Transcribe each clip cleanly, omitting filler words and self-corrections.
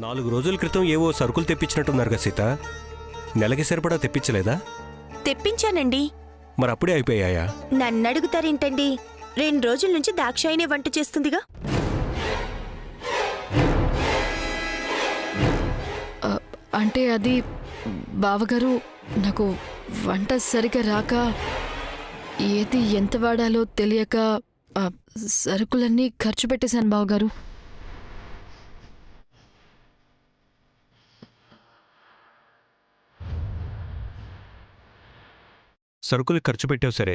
4 రోజుల క్రితం ఏవో సరుకులు తెప్పించినట్టున్నారు కదా సీత. నెలకి సరిపడా తెప్పించలేదా? తెప్పించానండి. మరి అప్పుడే అయిపోయాయా? నన్నడుగుతారేంటండి, 2 రోజుల నుంచి దాక్షాయినే వంట చేస్తుందిగా. అంటే అది బావగారు, నాకు వంట సరిగా రాక ఏది ఎంత వాడాలో తెలియక సరుకులన్నీ ఖర్చు పెట్టేశాను బావగారు. సరుకులు ఖర్చు పెట్టావు సరే,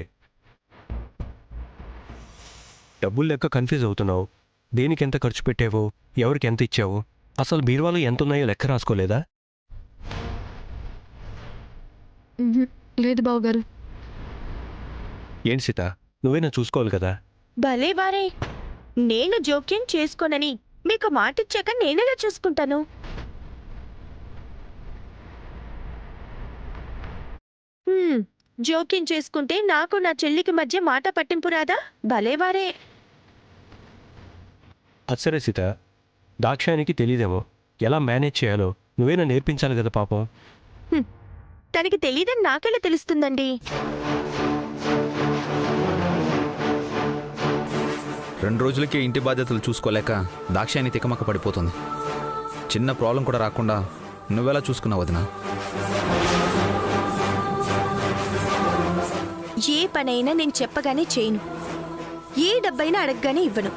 డబ్బులు లెక్క కన్ఫ్యూజ్ అవుతున్నావు. దేనికి ఎంత ఖర్చు పెట్టావో, ఎవరికి ఎంత ఇచ్చావో, అసలు బీరువాలో ఎంత ఉన్నాయో లెక్క రాసుకోలేదా? లేదు బావగారు. ఏంటి సీత, నువ్వేనా చూసుకోవాలి కదా. భలే వారే, నేను జోక్యం చేసుకోనని మీకు మాటిచ్చాక నేనెలా చూసుకుంటాను? జోక్యం చేసుకుంటే నాకు నా చెల్లికి మధ్య మాట పట్టింపు రాదా? భలేవారే. అచ్చరే సీత, దాక్షాయనికి తెలీదేమో ఎలా మేనేజ్ చేయాలో, నువ్వేనా నేర్పించాలి కదా పాపం. తనకి తెలీదని నాకెలా తెలుస్తుందండి? 2 రోజులకే ఇంటి బాధ్యతలు చూసుకోలేక దాక్షాయని తికమక పడిపోతుంది. చిన్న ప్రాబ్లం కూడా రాకుండా నువ్వెలా చూసుకున్నావు వదినా? ఏ పనైనా నేను చెప్పగానే చేయను, ఏ డబ్బైనా అడగగానే ఇవ్వను.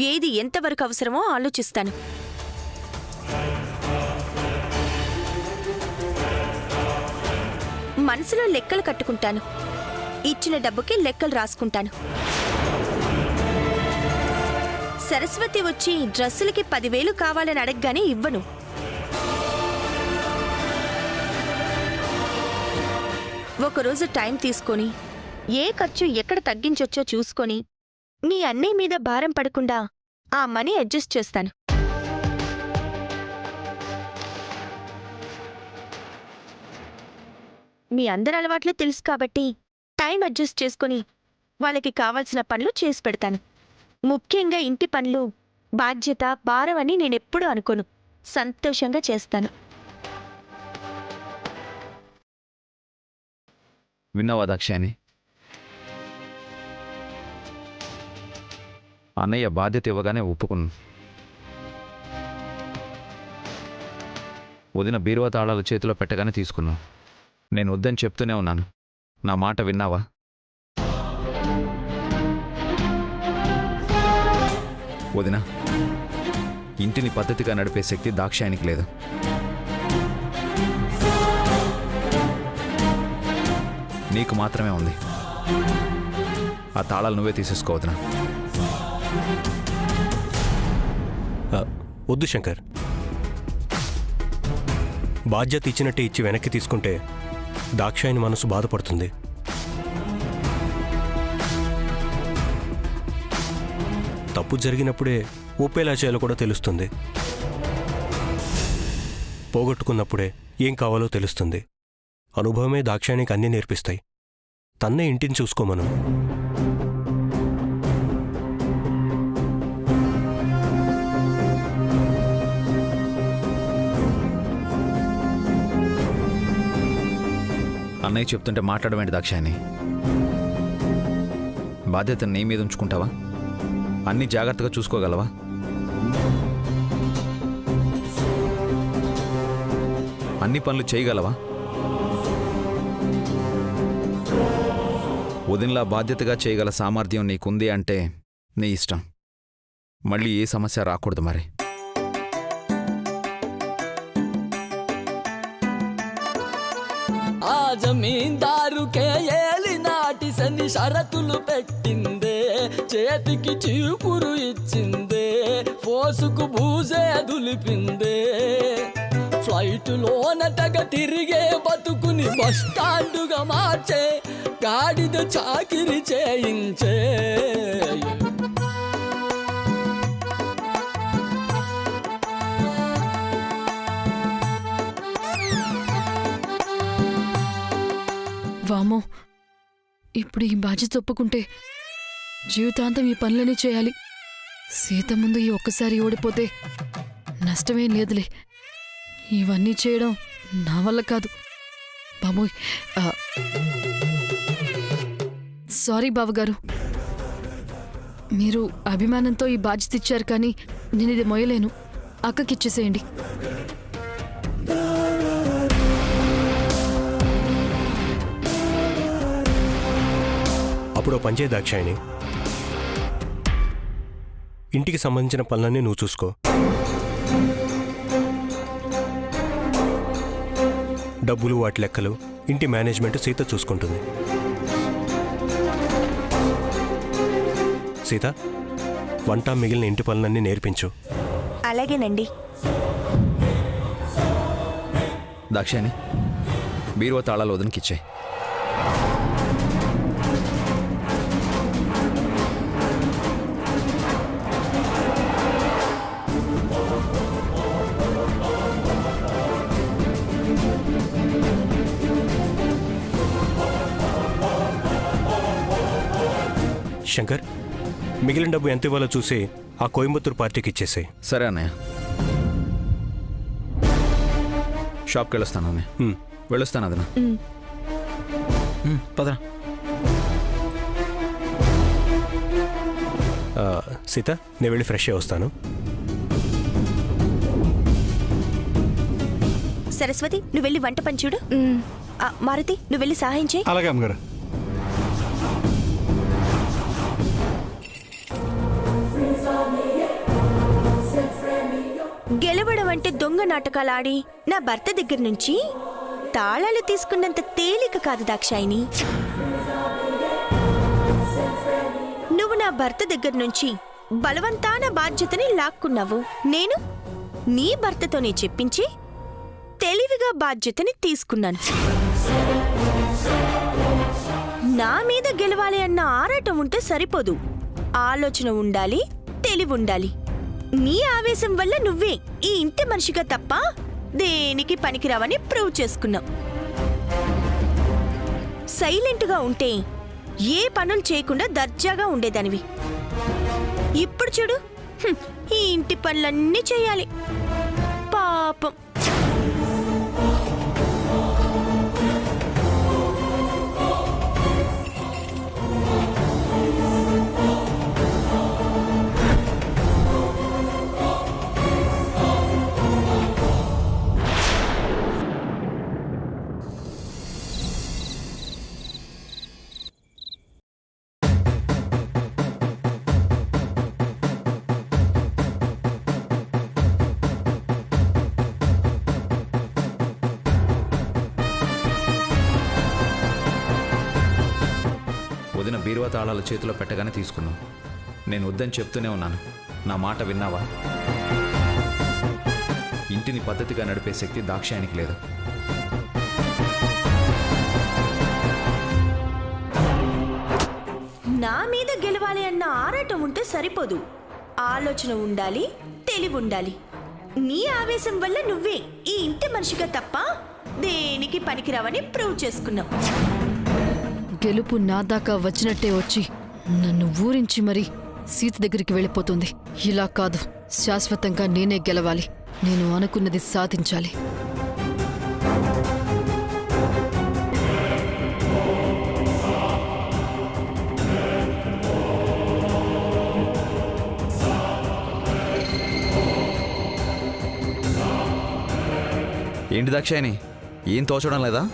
ఏది ఎంతవరకు అవసరమో ఆలోచిస్తాను. మనసులో లెక్కలు కట్టుకుంటాను, ఇచ్చిన డబ్బుకి లెక్కలు రాసుకుంటాను. సరస్వతి వచ్చి డ్రెస్సులకి 10,000 కావాలని అడగగానే ఇవ్వను. ఒకరోజు టైం తీసుకొని ఏ ఖర్చు ఎక్కడ తగ్గించొచ్చో చూసుకొని మీ అన్నయ్య మీద భారం పడకుండా ఆ మనీ అడ్జస్ట్ చేస్తాను. మీ అందరి అలవాట్లే తెలుసు కాబట్టి టైం అడ్జస్ట్ చేసుకుని వాళ్ళకి కావాల్సిన పనులు చేసి పెడతాను. ముఖ్యంగా ఇంటి పనులు బాధ్యత, భారం అని నేనెప్పుడూ అనుకోను. సంతోషంగా చేస్తాను. విన్నావా దాక్షాయని? అన్నయ్య బాధ్యత ఇవ్వగానే ఒప్పుకున్నాను. వదిన బీరువా తాళాలు చేతిలో పెట్టగానే తీసుకున్నాను. నేను వద్దని చెప్తూనే ఉన్నాను. నా మాట విన్నావా? వదిన, ఇంటిని పద్ధతిగా నడిపే శక్తి దాక్షాయనికి లేదు. నీకు మాత్రమే ఉంది. ఆ తాళాలు నువ్వే తీసేసుకో వదినా. వద్దు శంకర్, బాధ్యత ఇచ్చినట్టే ఇచ్చి వెనక్కి తీసుకుంటే దాక్షాయని మనసు బాధపడుతుంది. తప్పు జరిగినప్పుడే ఒప్పేలా చేయాలో కూడా తెలుస్తుంది. పోగొట్టుకున్నప్పుడే ఏం కావాలో తెలుస్తుంది. అనుభవమే దాక్షాయనికి అన్నీ నేర్పిస్తాయి. తన్నే ఇంటిని చూసుకోమను. అన్నయ్య చెప్తుంటే మాట్లాడమేంటి దాక్షాయని? బాధ్యతను నీ మీద ఉంచుకుంటావా? అన్నీ జాగ్రత్తగా చూసుకోగలవా? అన్ని పనులు చేయగలవా? వదినలా బాధ్యతగా చేయగల సామర్థ్యం నీకుంది అంటే నీ ఇష్టం. మళ్ళీ ఏ సమస్య రాకూడదు మరి. ఆ జమీందారుకే ఏలినాటి శని షరతులు పెట్టిందే, చేతికి చీపురు ఇచ్చిందే, ఫోసుకు బూజే దులిపిందే, ఫ్లైటులోన తెగ తిరిగే బతుకుని బస్టాండుగా మార్చే, గాడిద చాకిరి చేయించే. వామో, ఇప్పుడు ఈ బాధ్యత ఒప్పుకుంటే జీవితాంతం ఈ పనులన్నీ చేయాలి. సీత ముందు ఈ ఒక్కసారి ఓడిపోతే నా కష్టమేం లేదులే. ఇవన్నీ చేయడం నా వల్ల కాదు బాబోయ్. సారీ బావగారు, మీరు అభిమానంతో ఈ బాధ్యత ఇచ్చారు, కానీ నేను ఇది మొయ్యలేను. అక్కకిచ్చేసేయండి. అప్పుడు ఓ పని చేయి దాక్షాయిని, ఇంటికి సంబంధించిన పనులన్నీ నువ్వు చూసుకో. డబ్బులు, వాటి లెక్కలు, ఇంటి మేనేజ్మెంట్ సీత చూసుకుంటుంది. సీత, వంట మిగిలిన ఇంటి పనులన్నీ నేర్పించు. అలాగేనండి. దాక్షాయని, బీరువా తాళాలు వదనకిచ్చే. శంకర్, మిగిలిన డబ్బు ఎంత ఇవ్వాలో చూసి ఆ కోయంబత్తూరు పార్టీకి ఇచ్చేసాయి. సరే అన్నయ్య. షాప్కి వెళ్ళొస్తాను అన్నయ్య. వెళ్ళొస్తాను అదనా. పదరా. సీత, నేను వెళ్ళి ఫ్రెష్ అయ్యి వస్తాను. సరస్వతి, నువ్వు వెళ్ళి వంట పని చూడు. మారుతి, నువ్వు వెళ్ళి సహాయం చేయి. అలాగే అమ్మగారు. గెలవడం అంటే దొంగ నాటకాలు ఆడి నా భర్త దగ్గర నుంచి తాళాలు తీసుకున్నంత తేలిక కాదు దాక్షాయిని. నువ్వు నా భర్త దగ్గర నుంచి బలవంతాన బాధ్యతని లాక్కున్నావు. నేను నీ భర్తతోనే చెప్పించి తెలివిగా బాధ్యతని తీసుకున్నాను. నా మీద గెలవాలి అన్న ఆరాటం ఉంటే సరిపోదు, ఆలోచన ఉండాలి, తెలివి ఉండాలి. నీ ఆవేశం వల్ల నువ్వే ఈ ఇంటి మనిషిగా తప్ప దేనికి పనికిరావని ప్రూవ్ చేసుకున్నావు. సైలెంట్గా ఉంటే ఏ పనులు చేయకుండా దర్జాగా ఉండేదానివి. ఇప్పుడు చూడు, ఈ ఇంటి పనులన్నీ చేయాలి. పాపం. వదిన బీరువా తాళాలు చేతిలో పెట్టగానే తీసుకున్నావు. నేను వద్దని చెప్తూనే ఉన్నాను. నా మాట విన్నావా? ఇంటిని పద్ధతిగా నడిపే శక్తి దాక్షాయనికి లేదు. నా మీద గెలవాలి అన్న ఆరాటం ఉంటే సరిపోదు, ఆలోచన ఉండాలి, తెలివి ఉండాలి. నీ ఆవేశం వల్ల నువ్వే ఈ ఇంటి మనిషిగా తప్ప దేనికి పనికిరావని ప్రూవ్ చేసుకున్నావు. గెలుపు నా దాకా వచ్చినట్టే వచ్చి నన్ను ఊరించి మరి సీత దగ్గరికి వెళ్ళిపోతుంది. ఇలా కాదు, శాశ్వతంగా నేనే గెలవాలి. నేను అనుకున్నది సాధించాలి. ఏంటి దాక్షాయని, ఏం తోచడం లేదా?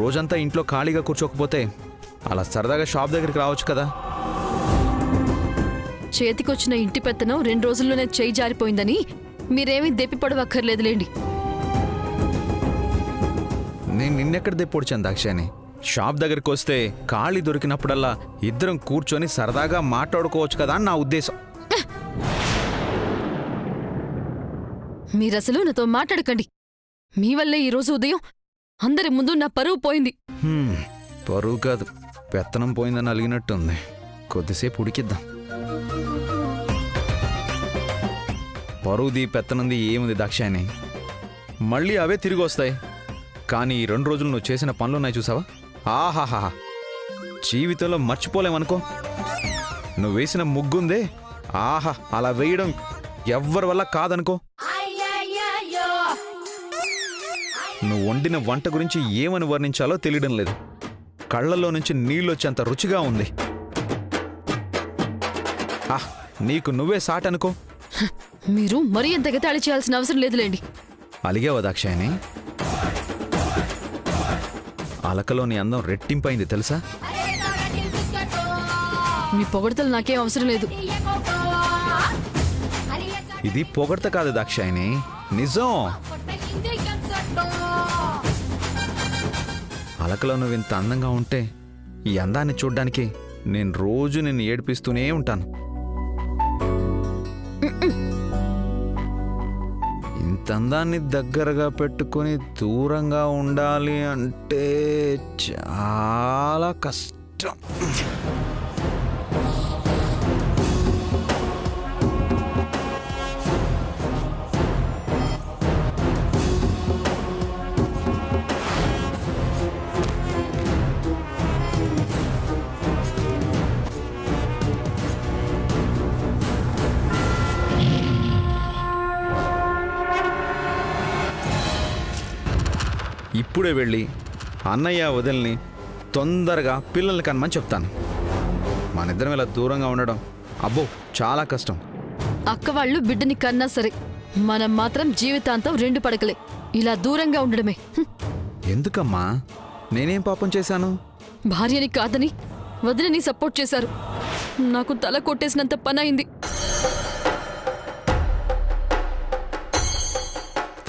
రోజంతా ఇంట్లో ఖాళీగా కూర్చోకపోతే అలా సరదాగా షాప్ దగ్గరికి రావచ్చు కదా. చేతికొచ్చిన ఇంటి పెత్తనం 2 రోజుల్లోనే చేయి జారిపోయిందని మీరేమీ దెప్పిపడవక్కర్లేదులేండి. నేను నిన్నెక్కడ దెప్పొడిచాను దాక్షాయని? షాప్ దగ్గరికి వస్తే ఖాళీ దొరికినప్పుడల్లా ఇద్దరం కూర్చొని సరదాగా మాట్లాడుకోవచ్చు కదా అని నా ఉద్దేశం. మీరసలు నాతో మాట్లాడకండి. మీ వల్లే ఈరోజు ఉదయం అందరి ముందు నా పరువు పోయింది. పరువు కాదు, పెత్తనం పోయిందని అలిగినట్టుంది. కొద్దిసేపు ఉడికిద్దాం. పరువుది పెత్తనంది ఏముంది దాక్షాయని, మళ్ళీ అవే తిరిగి వస్తాయి. కానీ ఈ 2 రోజులు నువ్వు చేసిన పనులున్నాయి చూసావా, ఆహాహా, జీవితంలో మర్చిపోలేమనుకో. నువ్వు వేసిన ముగ్గుందే, ఆహా అలా వేయడం ఎవ్వరి వల్ల కాదనుకో. నువ్వు వండిన వంట గురించి ఏమని వర్ణించాలో తెలియడం లేదు. కళ్ళల్లో నుంచి నీళ్ళొచ్చేంత రుచిగా ఉంది. నీకు నువ్వే సాటనుకో. మీరు మరీ ఎంత ఎగతాళి చేయాల్సిన అవసరం లేదులేండి. అలిగావా దాక్షాయని? అలకలోని అందం రెట్టింపైంది తెలుసా? మీ పొగడతలు నాకేం అవసరం లేదు. ఇది పొగడత కాదు దాక్షాయని, నిజం. అలకలో నువ్వు ఇంత అందంగా ఉంటే ఈ అందాన్ని చూడ్డానికి నేను రోజు నిన్ను ఏడిపిస్తూనే ఉంటాను. ఇంత అందాన్ని దగ్గరగా పెట్టుకుని దూరంగా ఉండాలి అంటే చాలా కష్టం. ఇప్పుడే వెళ్ళి అన్నయ్య వదిలిని తొందరగా పిల్లల్ని కనమని చెప్తాను. మనిద్దరం ఇలా దూరంగా ఉండడం అబ్బో చాలా కష్టం. అక్క వాళ్ళు బిడ్డని కన్నా సరే, మనం మాత్రం జీవితాంతం 2 పడకలే. ఇలా దూరంగా ఉండడమే. ఎందుకమ్మా? నేనేం పాపం చేశాను? భార్యని కాదని వదినని సపోర్ట్ చేశారు. నాకు తల కొట్టేసినంత పని అయింది.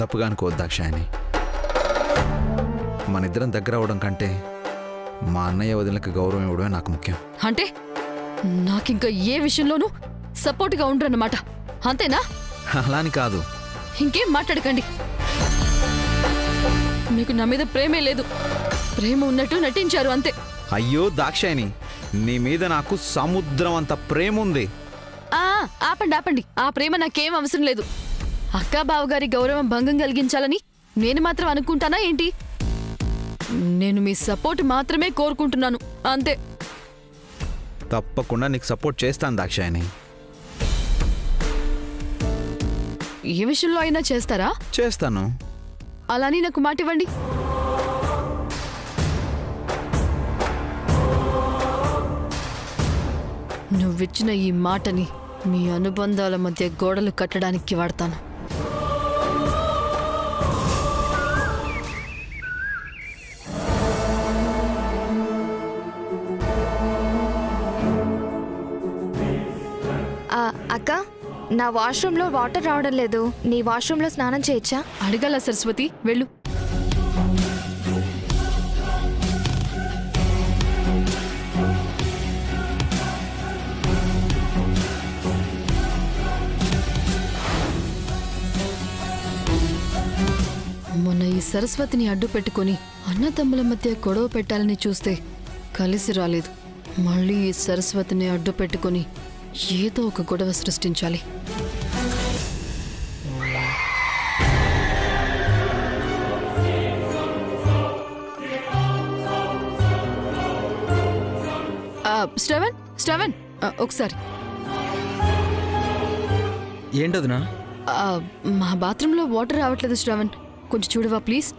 తప్పుగా అనుకోవద్దు దాక్షాయని. మనిద్దరం దగ్గర అవడం కంటే మా అన్నయ్య వదినకి గౌరవం ఇవ్వడమే నాకు ముఖ్యం. అంటే నాకింకా ఏ విషయంలోనూ సపోర్ట్గా ఉండరన్నమాట, అంతేనా? అలాని కాదు. ఇంకేం మాట్లాడకండి. మీకు నా మీద ప్రేమే లేదు. ప్రేమ ఉన్నట్టు నటించారు అంతే. అయ్యో దాక్షాయని, నీ మీద నాకు సముద్రం అంత ప్రేమ ఉంది. ఆపండి ఆపండి. ఆ ప్రేమ నాకేం అవసరం లేదు. అక్కా బావగారి గౌరవం భంగం కలిగించాలని నేను మాత్రం అనుకుంటానా ఏంటి? నేను మీ సపోర్ట్ మాత్రమే కోరుకుంటున్నాను, అంతే. తప్పకుండా నీకు సపోర్ట్ చేస్తాను దాక్షాయని. ఏ విషయంలో అయినా చేస్తారా? చేస్తాను. అలాని నాకు మాట ఇవ్వండి. నువ్విచ్చిన ఈ మాటని మీ అనుబంధాల మధ్య గోడలు కట్టడానికి వాడతాను. అక్క, నా వాష్రూమ్లో వాటర్ రావడం లేదు. నీ వాష్రూమ్లో స్నానం చేయొచ్చా? అడగాల సరస్వతి, వెళ్ళు. మొన్న ఈ సరస్వతిని అడ్డు పెట్టుకుని అన్నతమ్ముల మధ్య గొడవ పెట్టాలని చూస్తే కలిసి రాలేదు. మళ్ళీ ఈ సరస్వతిని అడ్డు పెట్టుకుని ఏదో ఒక గొడవ సృష్టించాలి. శ్రవణ్, శ్రవణ్, ఒకసారి. ఏంటదినా? మా బాత్రూంలో వాటర్ రావట్లేదు శ్రవణ్, కొంచెం చూడవా ప్లీజ్?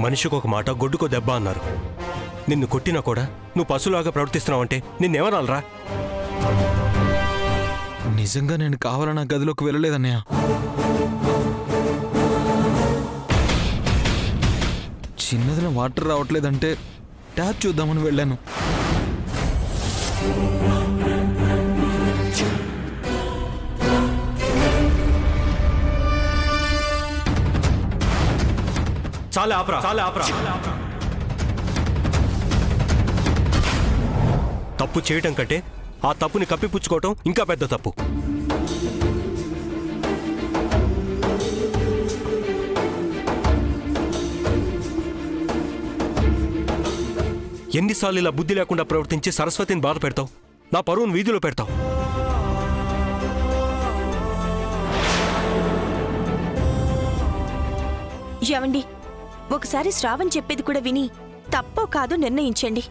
మనిషికి ఒక మాట గొడ్డుకో దెబ్బ అన్నారు. నిన్ను కొట్టినా కూడా నువ్వు పశులాగా ప్రవర్తిస్తున్నావంటే నిన్నెవరాలరా? నిజంగా నేను కావాలని ఆ గదిలోకి వెళ్ళలేదన్నయ్య. చిన్నదిలో వాటర్ రావట్లేదంటే ట్యాప్ చూద్దామని వెళ్ళాను. చాలా ఆపరా. తప్పు చేయటం కంటే ఆ తప్పుని కప్పిపుచ్చుకోవటం ఇంకా పెద్ద తప్పు. ఎన్నిసార్లు ఇలా బుద్ధి లేకుండా ప్రవర్తించి సరస్వతిని బాధ పెడతావు, నా పరువును వీధిలో పెడతావు. ఏమండి, ఒకసారి శ్రావణ్ చెప్పేది కూడా విని తప్పో కాదో నిర్ణయించండి.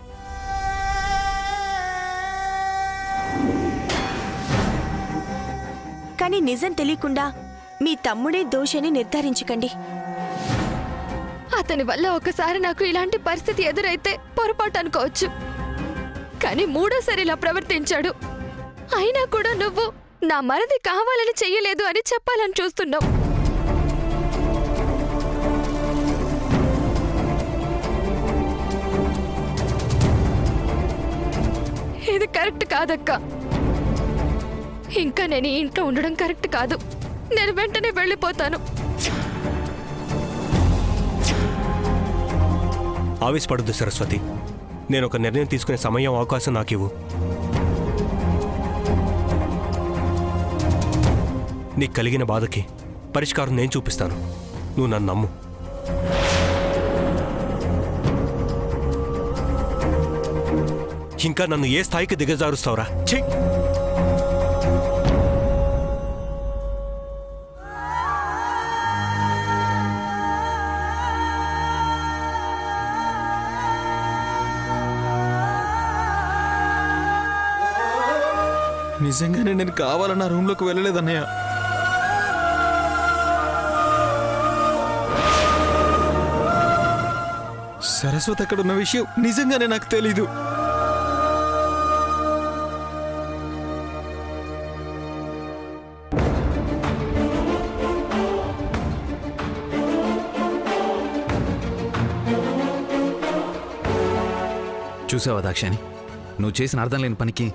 కానీ నిజం తెలియకుండా మీ తమ్ముడే దోషని నిర్ధారించకండి. అతని వల్ల ఒకసారి నాకు ఇలాంటి పరిస్థితి ఎదురైతే పొరపాటు అనుకోవచ్చు, కానీ మూడోసారి ఇలా ప్రవర్తించాడు. అయినా కూడా నువ్వు నా మరిది కావాలని చెయ్యలేదు అని చెప్పాలని చూస్తున్నావు. ఇది కరెక్ట్ కాదక్కా. ఇంకా నేను ఈ ఇంట్లో ఉండడం కరెక్ట్ కాదు. నేను వెంటనే వెళ్ళిపోతాను. ఆవేశపడద్దు సరస్వతి. నేను ఒక నిర్ణయం తీసుకునే సమయం, అవకాశం నాకివ్వు. నీకు కలిగిన బాధకి పరిష్కారం నేను చూపిస్తాను. నువ్వు నన్ను నమ్ము. ఇంకా నన్ను ఏ స్థాయికి దిగజారుస్తావురా? ఛీ! నిజంగానే నేను కావాలని ఆ రూమ్లోకి వెళ్ళలేదన్నయ్య. సరస్వతి అక్కడ ఉన్న విషయం నిజంగానే నాకు తెలీదు. చూసావా దాక్షాని, నువ్వు చేసిన అర్థం లేని పనికి,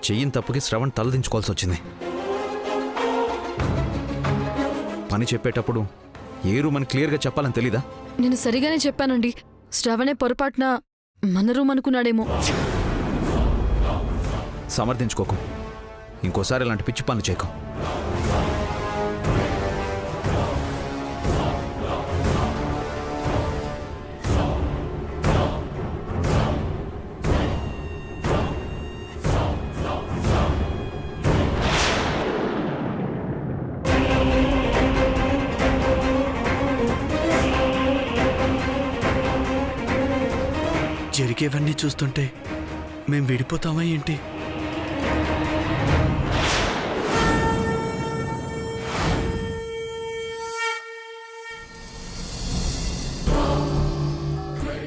చెయ్యిన తప్పుకి శ్రవణ్ తలదించుకోవాల్సి వచ్చింది. పని చెప్పేటప్పుడు ఏ రూమ్ అని క్లియర్గా చెప్పాలని తెలీదా? నేను సరిగానే చెప్పానండి. శ్రవణే పొరపాటున మన రూమ్ అనుకున్నాడేమో. సమర్థించుకోకు. ఇంకోసారి ఇలాంటి పిచ్చి పనులు చేయకు. జరిగేవన్నీ చూస్తుంటే మేం విడిపోతామా ఏంటి?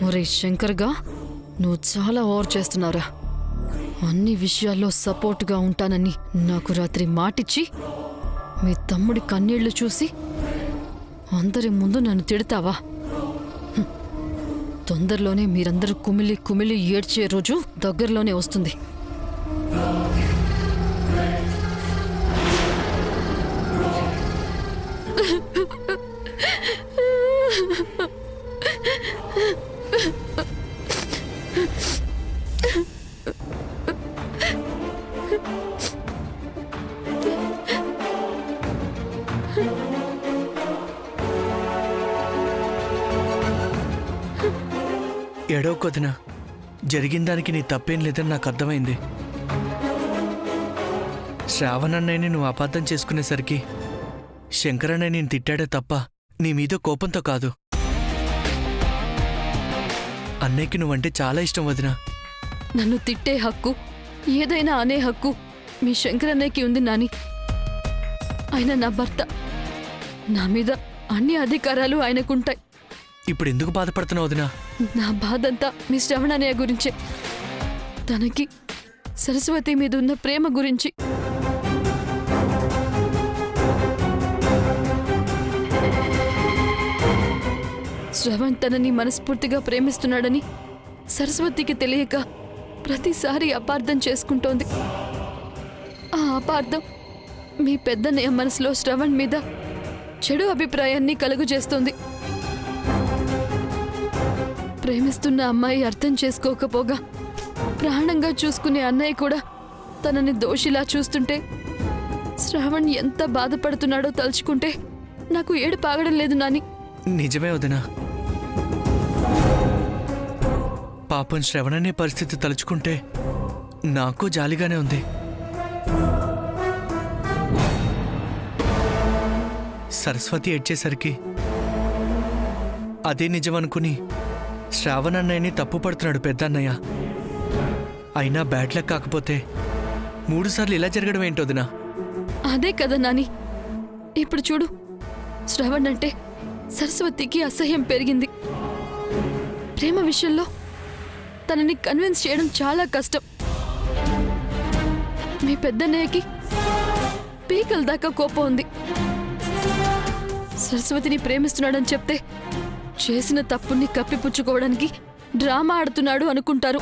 ఒరే శంకర్గా, నువ్వు చాలా ఓవర్ చేస్తున్నావురా. అన్ని విషయాల్లో సపోర్ట్గా ఉంటానని నాకు రాత్రి మాటిచ్చి మీ తమ్ముడి కన్నీళ్లు చూసి అందరి ముందు నన్ను తిడతావా? తొందరలోనే మీరందరూ కుమిలి కుమిలి ఏడ్చే రోజు దగ్గరలోనే వస్తుంది. ఎడవకొదినా, జరిగిన దానికి నీ తప్పేం లేదని నాకు అర్థమైంది. శ్రావణ్ అన్నయ్యని నువ్వు అపార్థం చేసుకునేసరికి శంకరన్నయ్య నేను తిట్టాడే తప్ప నీ మీద కోపంతో కాదు. అన్నయ్యకి నువ్వంటే చాలా ఇష్టం వదినా. నన్ను తిట్టే హక్కు, ఏదైనా అనే హక్కు మీ శంకరన్నయ్యకి ఉంది నాని. ఆయన నా భర్త. నా మీద అన్ని అధికారాలు ఆయనకుంటాయి. ఇప్పుడు ఎందుకు బాధపడుతున్నావు వదినా? నా బాధంతా మీ శ్రవణనయ్య గురించే. తనకి సరస్వతి మీద ఉన్న ప్రేమ గురించి. శ్రవణ్ తనని మనస్ఫూర్తిగా ప్రేమిస్తున్నాడని సరస్వతికి తెలియక ప్రతిసారి అపార్థం చేసుకుంటోంది. ఆ అపార్థం మీ పెద్దన్నయ్య మనసులో శ్రవణ్ మీద చెడు అభిప్రాయాన్ని కలుగజేస్తోంది. ప్రేమిస్తున్న అమ్మాయి అర్థం చేసుకోకపోగా ప్రాణంగా చూసుకునే అన్నయ్య కూడా తనని దోషిలా చూస్తుంటే శ్రావణ్ ఎంత బాధపడుతున్నాడో తలుచుకుంటే నాకు ఏడుపు ఆగడం లేదు నాని. నిజమే వదినా. పాపం శ్రవణనే పరిస్థితి తలుచుకుంటే నాకు జాలిగానే ఉంది. సరస్వతి ఏడ్చేసరికి అదే నిజమనుకుని శ్రావణ్ అన్నయ్యని తప్పు పడుతున్నాడు పెద్దన్నయ్య. అయినా బ్యాడ్ లక్ కాకపోతే 3 సార్లు ఇలా జరగడం ఏంటోదినా? అదే కదా నాని. ఇప్పుడు చూడు, శ్రవణ్ అంటే సరస్వతికి అసహ్యం పెరిగింది. ప్రేమ విషయంలో తనని కన్విన్స్ చేయడం చాలా కష్టం. మీ పెద్దన్నయ్యకి పీకల దాకా కోపం ఉంది. సరస్వతిని ప్రేమిస్తున్నాడని చెప్తే చేసిన తప్పుని కప్పిపుచ్చుకోవడానికి డ్రామా ఆడుతున్నాడు అనుకుంటారు.